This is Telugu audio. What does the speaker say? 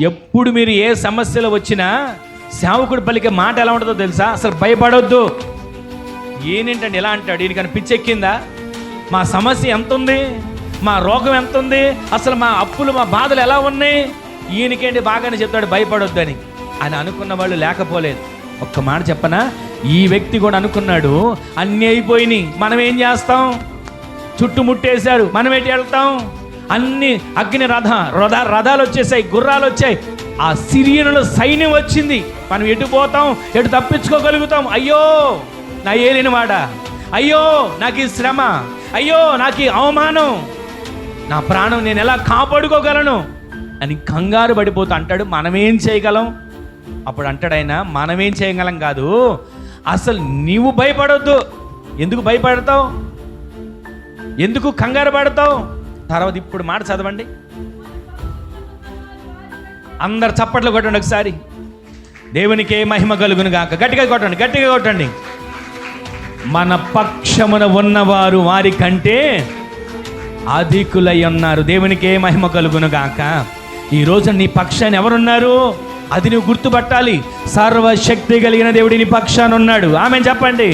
ఎప్పుడు మీరు ఏ సమస్యలు వచ్చినా సేవకుడు పలికే మాట ఎలా ఉంటుందో తెలుసా? అసలు భయపడొద్దు. ఏంటంటే ఎలా అంటాడు, ఈయనకన్నా పిచ్చెక్కిందా? మా సమస్య ఎంత ఉంది, మా రోగం ఎంత ఉంది, అసలు మా అప్పులు మా బాధలు ఎలా ఉన్నాయి, ఈయనకేంటి బాగానే చెప్తాడు భయపడొద్దని అని అనుకున్న వాళ్ళు లేకపోలేదు. ఒక్క మాట చెప్పనా, ఈ వ్యక్తి కూడా అనుకున్నాడు అన్నీ అయిపోయినాయి, మనం ఏం చేస్తాం, చుట్టుముట్టేశారు, మనం ఎటు వెళ్తాం, అన్ని అగ్ని రథాలు వచ్చేసాయి, గుర్రాలు వచ్చాయి, ఆ సిరియనుల సైన్యం వచ్చింది, మనం ఎటు పోతాం, ఎటు తప్పించుకోగలుగుతాం, అయ్యో నా ఏలినవాడా, అయ్యో నాకు ఈ శ్రమ, అయ్యో నాకు ఈ అవమానం, నా ప్రాణం నేను ఎలా కాపాడుకోగలను అని కంగారు పడిపోతూ అంటాడు. మనమేం చేయగలం? అప్పుడు అంటాడు ఆయన, మనమేం చేయగలం కాదు, అసలు నీవు భయపడొద్దు. ఎందుకు భయపడతావు, ఎందుకు కంగారు పడతావు? తర్వాత ఇప్పుడు మాట చదవండి, అందరు చప్పట్లు కొట్టండి ఒకసారి. దేవునికే మహిమ కలుగును గాక. గట్టిగా కొట్టండి, గట్టిగా కొట్టండి. మన పక్షమున ఉన్నవారు వారి కంటే అధికులై ఉన్నారు. దేవునికే మహిమ కలుగును గాక. ఈరోజు నీ పక్షాన్ని ఎవరున్నారు అది నువ్వు గుర్తుపట్టాలి. సర్వశక్తి కలిగిన దేవుడి నీ పక్షాన ఉన్నాడు. ఆమెన్ చెప్పండి.